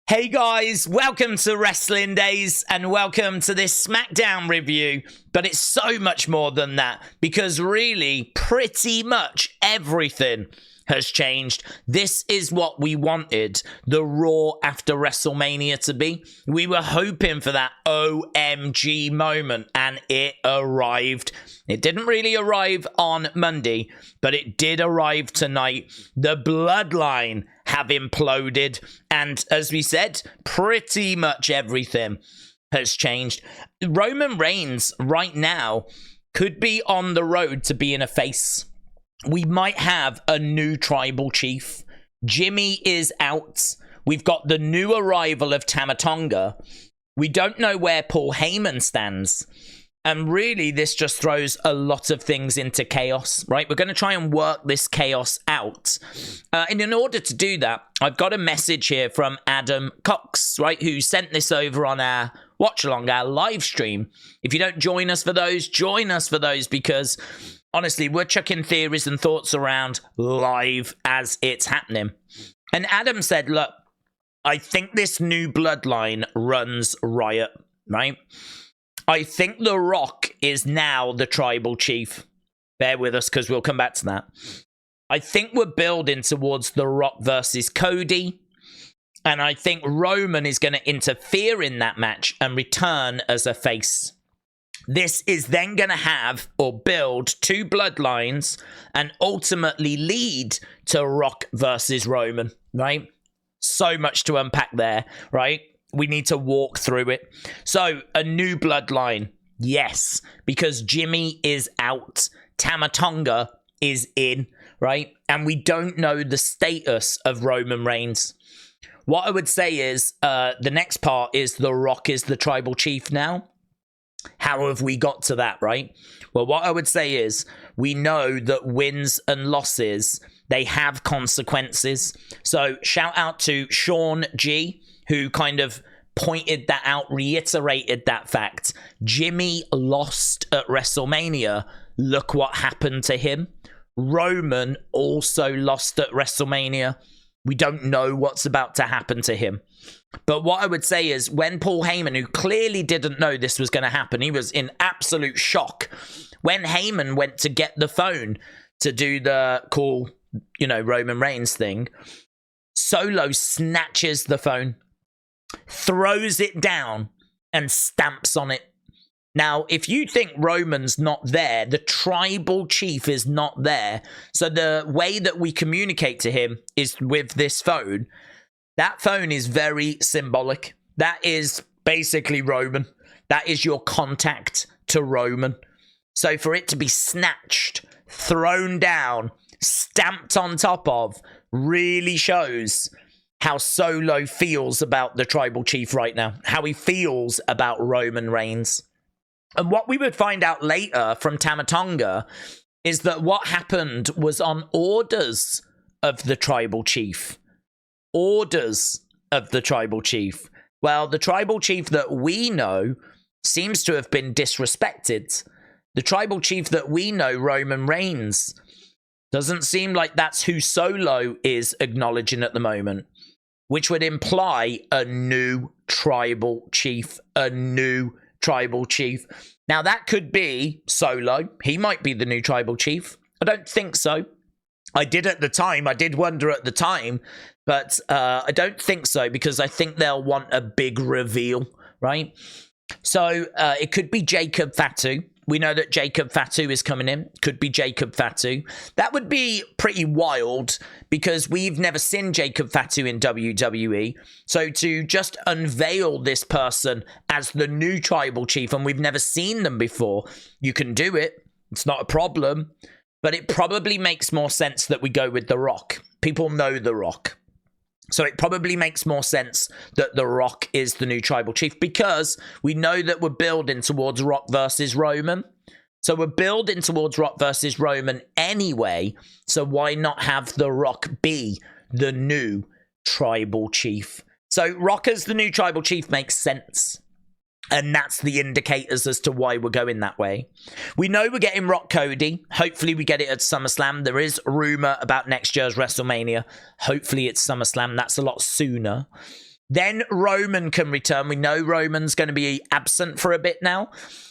Hey guys, welcome to Wrestling Days and welcome to this Smackdown review, but it's so much more than that because really pretty much everything has changed. This is what we wanted the Raw after WrestleMania to be. We were hoping for that OMG moment and it arrived. It didn't really arrive on Monday, but it did arrive tonight. The Bloodline have imploded, and as we said, pretty much everything has changed. Roman Reigns right now could be on the road to being a face. We might have a new tribal chief. Jimmy is out. We've got the new arrival of Tama Tonga. We don't know where Paul Heyman stands. And really, this just throws a lot of things into chaos, right? We're going to try and work this chaos out. And in order to do that, I've got a message here from Adam Cox, right? Who sent this over on our watch-along, our live stream. If you don't join us for those, join us for those because honestly, we're chucking theories and thoughts around live as it's happening. And Adam said, look, I think this new bloodline runs riot, right? I think The Rock is now the tribal chief. Bear with us because we'll come back to that. I think we're building towards The Rock versus Cody. And I think Roman is going to interfere in that match and return as a face. This is then going to have or build two bloodlines and ultimately lead to Rock versus Roman, right? So much to unpack there, right? We need to walk through it. So, a new bloodline. Yes, because Jimmy is out. Tama Tonga is in, right? And we don't know the status of Roman Reigns. What I would say is, the next part is The Rock is the tribal chief now. How have we got to that, right? Well, what I would say is, we know that wins and losses, they have consequences. So, shout out to Sean G, who kind of pointed that out, reiterated that fact. Jimmy lost at WrestleMania. Look what happened to him. Roman also lost at WrestleMania. We don't know what's about to happen to him. But what I would say is when Paul Heyman, who clearly didn't know this was going to happen, he was in absolute shock. When Heyman went to get the phone to do the call, Roman Reigns thing, Solo snatches the phone, throws it down, and stamps on it. Now, if you think Roman's not there, the tribal chief is not there, so the way that we communicate to him is with this phone. That phone is very symbolic. That is basically Roman. That is your contact to Roman. So for it to be snatched, thrown down, stamped on top of, really shows how Solo feels about the tribal chief right now, how he feels about Roman Reigns. And what we would find out later from Tama Tonga is that what happened was on orders of the tribal chief. Orders of the tribal chief. Well, the tribal chief that we know seems to have been disrespected. The tribal chief that we know, Roman Reigns, doesn't seem like that's who Solo is acknowledging at the moment, which would imply a new tribal chief, a new tribal chief. Now, that could be Solo. He might be the new tribal chief. I don't think so. I did at the time. I did wonder at the time, but I don't think so because I think they'll want a big reveal, right? So it could be Jacob Fatu. We know that Jacob Fatu is coming in. Could be Jacob Fatu. That would be pretty wild because we've never seen Jacob Fatu in WWE. So to just unveil this person as the new tribal chief, and we've never seen them before, you can do it. It's not a problem. But it probably makes more sense that we go with The Rock. People know The Rock. So it probably makes more sense that The Rock is the new tribal chief because we know that we're building towards Rock versus Roman. So we're building towards Rock versus Roman anyway. So why not have The Rock be the new tribal chief? So Rock as the new tribal chief makes sense. And that's the indicators as to why we're going that way. We know we're getting Rock Cody. Hopefully we get it at SummerSlam. There is rumor about next year's WrestleMania. Hopefully it's SummerSlam. That's a lot sooner. Then Roman can return. We know Roman's going to be absent for a bit now.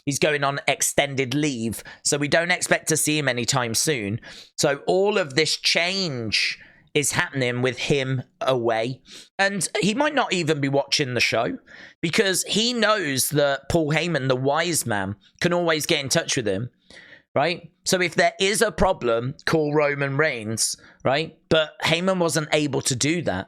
He's going on extended leave, so we don't expect to see him anytime soon. So all of this change is happening with him away. And he might not even be watching the show because he knows that Paul Heyman, the wise man, can always get in touch with him, right? So if there is a problem, call Roman Reigns, right? But Heyman wasn't able to do that.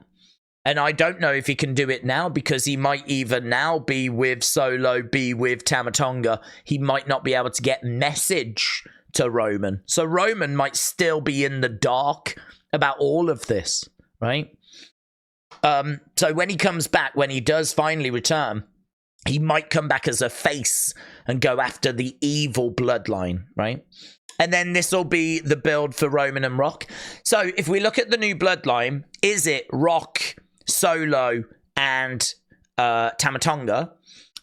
And I don't know if he can do it now because he might even now be with Solo, be with Tama Tonga. He might not be able to get message to Roman. So Roman might still be in the dark about all of this, right? So when he comes back, when he does finally return, he might come back as a face and go after the evil bloodline, right? And then this will be the build for Roman and Rock. So if we look at the new bloodline, is it Rock, Solo, and Tama Tonga?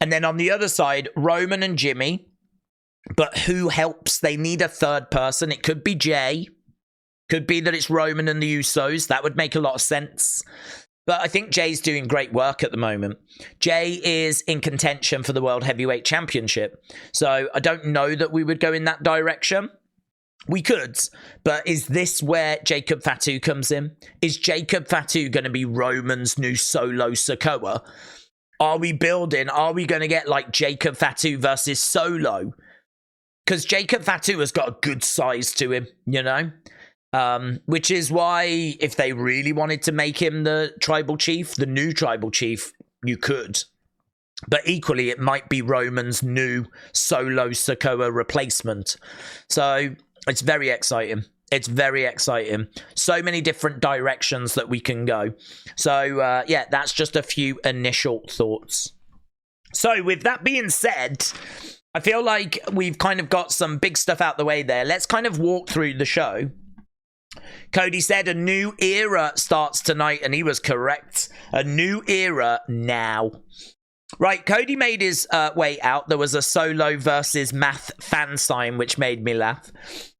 And then on the other side, Roman and Jimmy. But who helps? They need a third person. It could be Jay. Could be that it's Roman and the Usos. That would make a lot of sense. But I think Jay's doing great work at the moment. Jay is in contention for the World Heavyweight Championship. So I don't know that we would go in that direction. We could, but is this where Jacob Fatu comes in? Is Jacob Fatu going to be Roman's new Solo Sikoa? Are we building? Are we going to get like Jacob Fatu versus Solo? Because Jacob Fatu has got a good size to him, you know? Which is why if they really wanted to make him the tribal chief, the new tribal chief, you could. But equally, it might be Roman's new Solo Sikoa replacement. So it's very exciting. It's very exciting. So many different directions that we can go. So, yeah, that's just a few initial thoughts. So, with that being said, I feel like we've kind of got some big stuff out the way there. Let's kind of walk through the show. Cody said a new era starts tonight, and he was correct. A new era now. Right, Cody made his way out. There was a Solo versus Math fan sign, which made me laugh.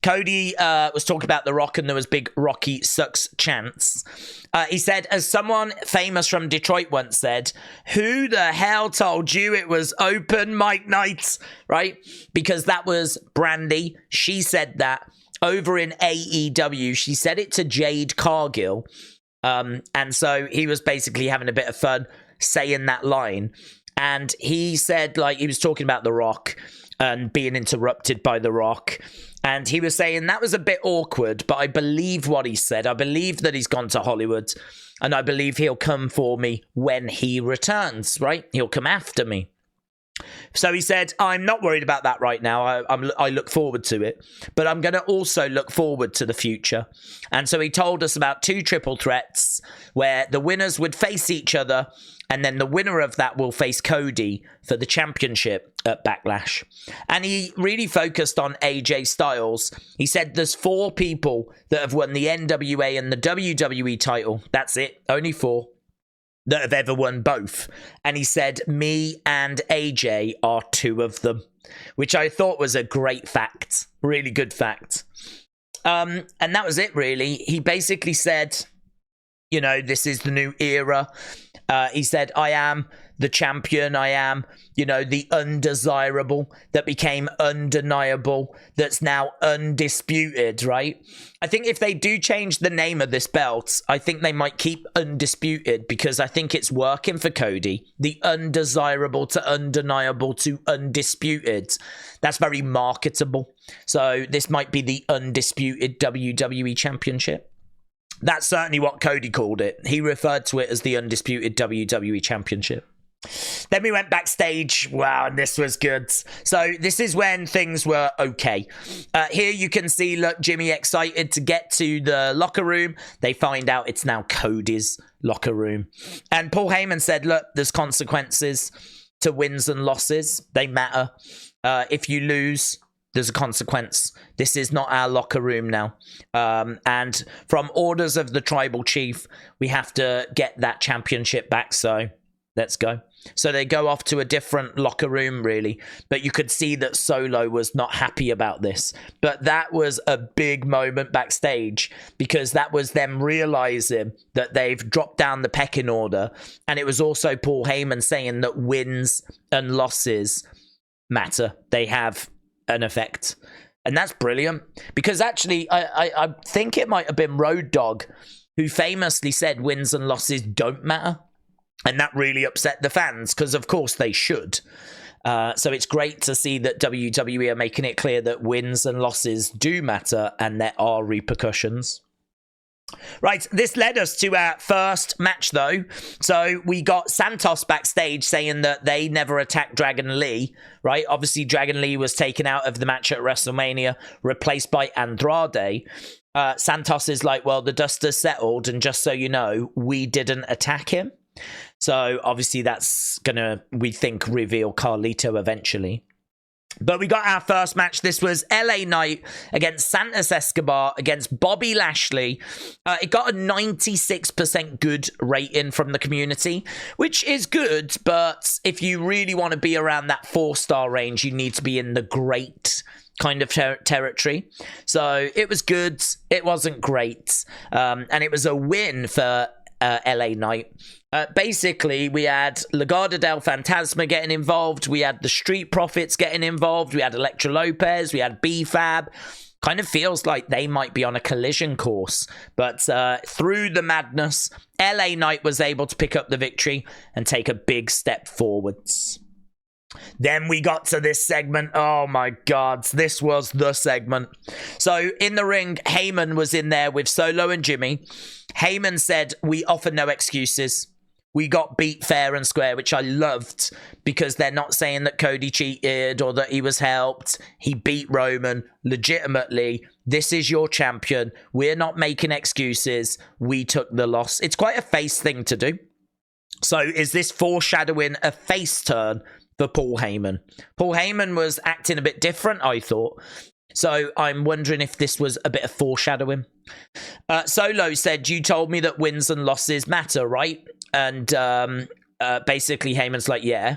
Cody was talking about The Rock, and there was big Rocky sucks chants. He said, as someone famous from Detroit once said, who the hell told you it was open mic night? Right? Because that was Brandy. She said that over in AEW. She said it to Jade Cargill. And so he was basically having a bit of fun saying that line. And he said, like, he was talking about The Rock and being interrupted by The Rock. And he was saying that was a bit awkward, but I believe what he said. I believe that he's gone to Hollywood, and I believe he'll come for me when he returns, right? He'll come after me. So he said, I'm not worried about that right now. I look forward to it, but I'm going to also look forward to the future. And so he told us about 2 triple threats where the winners would face each other, and then the winner of that will face Cody for the championship at Backlash. And he really focused on AJ Styles. He said there's 4 people that have won the NWA and the WWE title. That's it. Only 4. That have ever won both. And he said, me and AJ are 2 of them, which I thought was a great fact. Really good fact. And that was it, really. He basically said, you know, this is the new era. He said, I am the champion. I am, you know, the undesirable that became undeniable, that's now undisputed, right? I think if they do change the name of this belt, I think they might keep undisputed because I think it's working for Cody. The undesirable to undeniable to undisputed. That's very marketable. So this might be the undisputed WWE Championship. That's certainly what Cody called it. He referred to it as the undisputed WWE Championship. Then we went backstage. Wow, and this was good. So this is when things were okay. Here you can see, look, Jimmy excited to get to the locker room. They find out it's now Cody's locker room. And Paul Heyman said, look, there's consequences to wins and losses. They matter. If you lose, there's a consequence. This is not our locker room now. And from orders of the tribal chief, we have to get that championship back. So let's go. So they go off to a different locker room, really. But you could see that Solo was not happy about this. But that was a big moment backstage, because that was them realizing that they've dropped down the pecking order. And it was also Paul Heyman saying that wins and losses matter. They have an effect. And that's brilliant. Because actually, I think it might have been Road Dogg who famously said wins and losses don't matter. And that really upset the fans, because of course they should. So it's great to see that WWE are making it clear that wins and losses do matter and there are repercussions. Right, this led us to our first match, though. So we got Santos backstage saying that they never attacked Dragon Lee, right? Obviously, Dragon Lee was taken out of the match at WrestleMania, replaced by Andrade. Santos is like, well, the dust has settled, and just so you know, we didn't attack him. So obviously that's gonna, we think, reveal Carlito eventually. But we got our first match. This was LA Knight against Santos Escobar against Bobby Lashley. It got a 96% good rating from the community, which is good. But if you really want to be around that 4-star range, you need to be in the great kind of territory. So it was good. It wasn't great. And it was a win for LA Knight. Basically, we had Legado del Fantasma getting involved. We had the Street Profits getting involved. We had Elektra Lopez. We had B-Fab. Kind of feels like they might be on a collision course. But through the madness, LA Knight was able to pick up the victory and take a big step forwards. Then we got to this segment. Oh my God, this was the segment. So in the ring, Heyman was in there with Solo and Jimmy. Heyman said, "We offer no excuses. We got beat fair and square," which I loved, because they're not saying that Cody cheated or that he was helped. He beat Roman legitimately. This is your champion. We're not making excuses. We took the loss. It's quite a face thing to do. So is this foreshadowing a face turn for Paul Heyman? Paul Heyman was acting a bit different, I thought. So I'm wondering if this was a bit of foreshadowing. Solo said, "You told me that wins and losses matter, right?" And basically Heyman's like, "Yeah.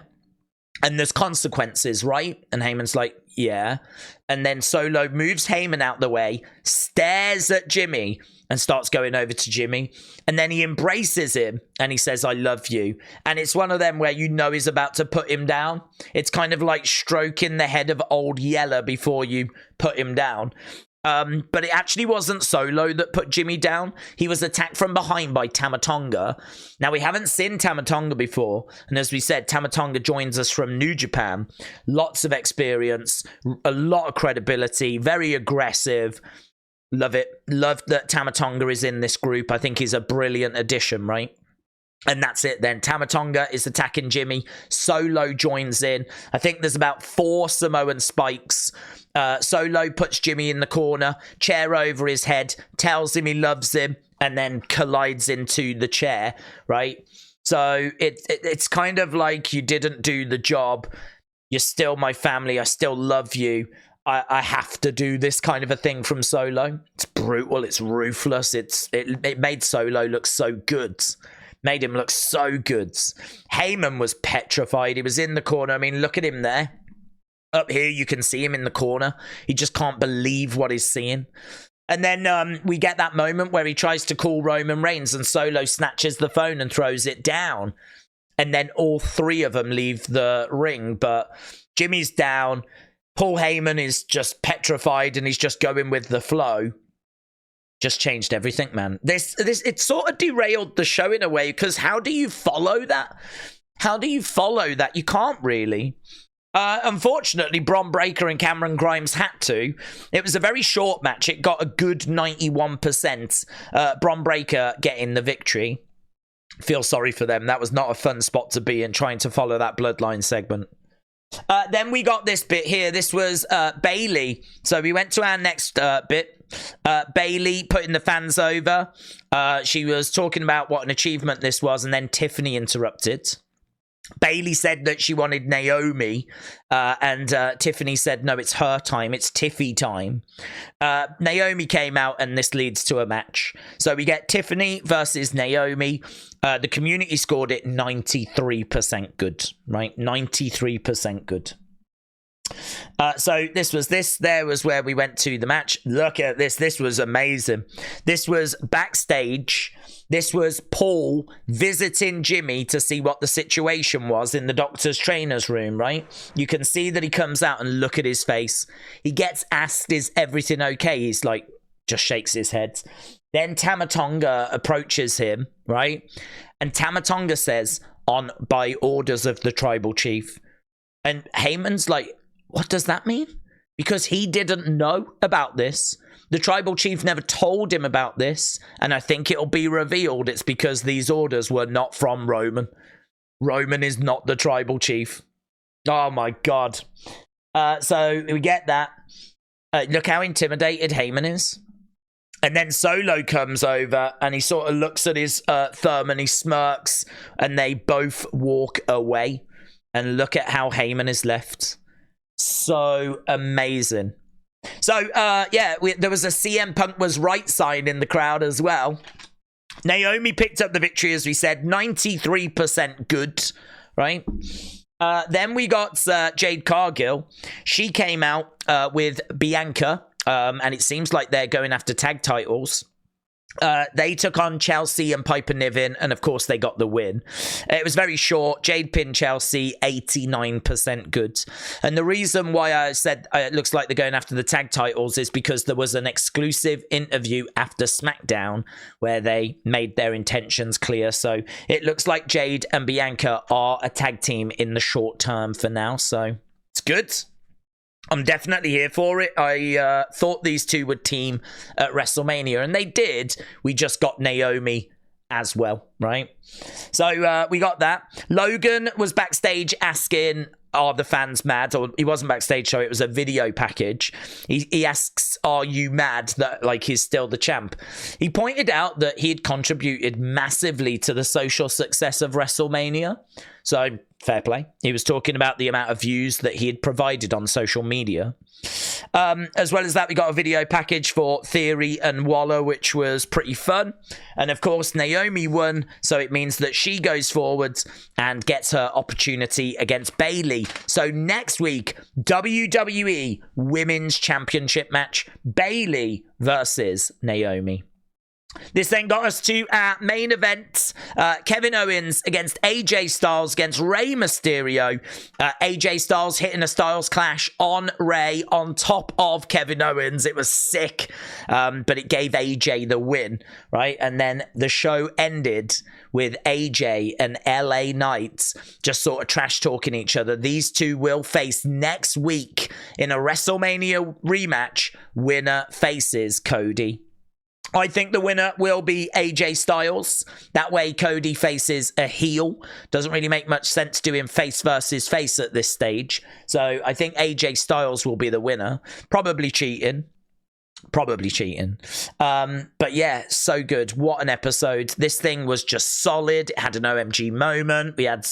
And there's consequences, right?" And Heyman's like, "Yeah." And then Solo moves Heyman out the way, stares at Jimmy, and starts going over to Jimmy. And then he embraces him and he says, "I love you." And it's one of them where you know he's about to put him down. It's kind of like stroking the head of old Yeller before you put him down. But it actually wasn't Solo that put Jimmy down. He was attacked from behind by Tama Tonga. Now, we haven't seen Tama Tonga before. And as we said, Tama Tonga joins us from New Japan. Lots of experience, a lot of credibility, very aggressive. Love it. Love that Tama Tonga is in this group. I think he's a brilliant addition, right? And that's it then. Tama Tonga is attacking Jimmy. Solo joins in. I think there's about 4 Samoan spikes. Solo puts Jimmy in the corner, chair over his head, tells him he loves him, and then collides into the chair, right? So it's kind of like, you didn't do the job. You're still my family. I still love you. I have to do this kind of a thing from Solo. It's brutal. It's ruthless. It made Solo look so good. Made him look so good. Heyman was petrified. He was in the corner. I mean, look at him there. Up here, you can see him in the corner. He just can't believe what he's seeing. And then we get that moment where he tries to call Roman Reigns and Solo snatches the phone and throws it down. And then all 3 of them leave the ring. But Jimmy's down. Paul Heyman is just petrified and he's just going with the flow. Just changed everything, man. It sort of derailed the show in a way, because how do you follow that? How do you follow that? You can't really. Unfortunately, Bron Breakker and Cameron Grimes had to. It was a very short match. It got a good 91%. Bron Breakker getting the victory. Feel sorry for them. That was not a fun spot to be in, trying to follow that Bloodline segment. Then we got this bit here. This was Bayley. So we went to our next bit. Bayley putting the fans over. She was talking about what an achievement this was, and then Tiffany interrupted. Bayley said that she wanted Naomi, and Tiffany said, no, it's her time. It's Tiffy time. Naomi came out, and this leads to a match. So we get Tiffany versus Naomi. The community scored it 93% good, right? 93% good. So this was this. There was where we went to the match. Look at this. This was amazing. This was backstage. This was Paul visiting Jimmy to see what the situation was in the doctor's trainer's room, right? You can see that he comes out and look at his face. He gets asked, is everything okay? He's like, just shakes his head. Then Tama Tonga approaches him, right? And Tama Tonga says, by orders of the tribal chief. And Heyman's like, what does that mean? Because he didn't know about this. The tribal chief never told him about this. And I think it'll be revealed it's because these orders were not from Roman. Roman is not the tribal chief. Oh my God. So we get that. Look how intimidated Heyman is. And then Solo comes over and he sort of looks at his thumb and he smirks. And they both walk away. And look at how Heyman is left. So amazing. So, yeah, there was a CM Punk was right sign in the crowd as well. Naomi picked up the victory, as we said, 93% good, right? Then we got Jade Cargill. She came out with Bianca, and it seems like they're going after tag titles. They took on Chelsea and Piper Niven, and of course they got the win. It was very short. Jade pinned Chelsea, 89% good. And the reason why I said it looks like they're going after the tag titles is because there was an exclusive interview after Smackdown where they made their intentions clear. So it looks like Jade and Bianca are a tag team in the short term for now. So it's good. I'm definitely here for it. I thought these two would team at WrestleMania, and they did. We just got Naomi as well, right? So we got that. Logan was backstage asking, are the fans mad? Or he wasn't backstage, so it was a video package. He asks, are you mad that like he's still the champ? He pointed out that he had contributed massively to the social success of WrestleMania. So fair play. He was talking about the amount of views that he had provided on social media. As well as that, we got a video package for Theory and Waller, which was pretty fun. And of course, Naomi won, so it means that she goes forwards and gets her opportunity against Bayley. So next week, WWE Women's Championship match, Bayley versus Naomi. This then got us to our main event. Kevin Owens against AJ Styles against Rey Mysterio. AJ Styles hitting a Styles clash on Rey on top of Kevin Owens. It was sick, but it gave AJ the win, right? And then the show ended with AJ and LA Knight just sort of trash talking each other. These two will face next week in a WrestleMania rematch. Winner faces Cody. I think the winner will be AJ Styles. That way Cody faces a heel. Doesn't really make much sense doing face versus face at this stage. So I think AJ Styles will be the winner. Probably cheating. But yeah, so good. What an episode. This thing was just solid. It had an OMG moment. We had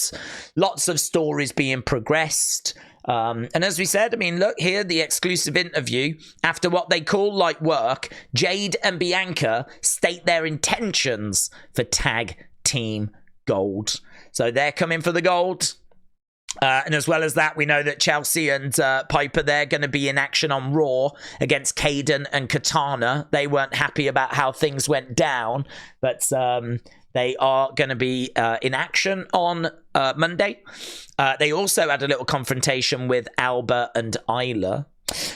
lots of stories being progressed. And as we said, I mean, look here, the exclusive interview. After what they call light work, Jade and Bianca state their intentions for tag team gold. So they're coming for the gold. And as well as that, we know that Chelsea and Piper, they're going to be in action on Raw against Kaden and Katana. They weren't happy about how things went down, but they are going to be in action on Monday. They also had a little confrontation with Alba and Isla.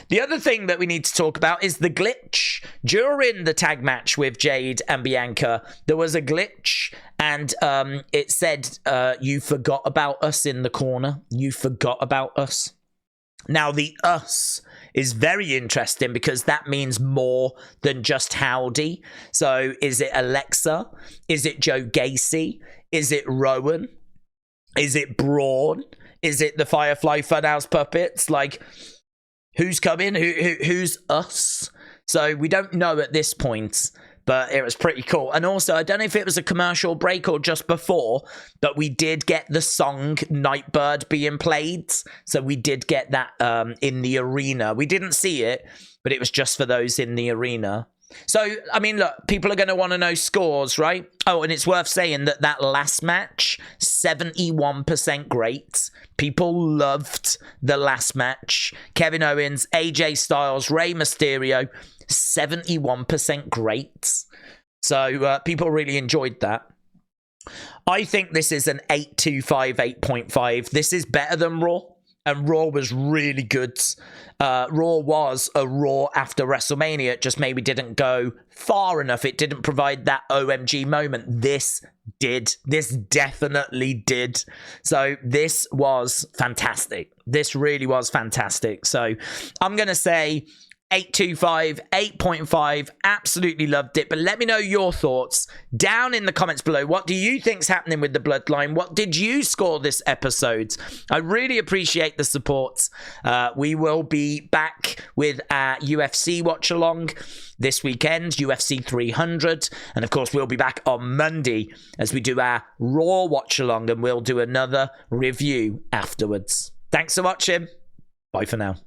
The other thing that we need to talk about is the glitch. During the tag match with Jade and Bianca, there was a glitch, and it said, you forgot about us in the corner. You forgot about us. Now, the us is very interesting because that means more than just Howdy. So is it Alexa? Is it Joe Gacy? Is it Rowan? Is it Braun? Is it the Firefly Funhouse puppets? Like, who's coming? Who's us? So we don't know at this point. but it was pretty cool. And also, I don't know if it was a commercial break or just before, but we did get the song Nightbird being played. So we did get that in the arena. We didn't see it, but it was just for those in the arena. So, I mean, look, people are going to want to know scores, right? Oh, and it's worth saying that that last match, 71% great. People loved the last match. Kevin Owens, AJ Styles, Rey Mysterio, 71% great. So, people really enjoyed that. I think this is an 8.25, 8.5. This is better than Raw. And Raw was really good. Raw was a Raw after WrestleMania. It just maybe didn't go far enough. It didn't provide that OMG moment. This did. This definitely did. So this was fantastic. This really was fantastic. So I'm going to say 8.25, 8.5, absolutely loved it. But let me know your thoughts down in the comments below. What do you think's happening with the Bloodline? What did you score this episode? I really appreciate the support. We will be back with our UFC watch along this weekend, UFC 300. And of course, we'll be back on Monday as we do our Raw watch along, and we'll do another review afterwards. Thanks for watching. Bye for now.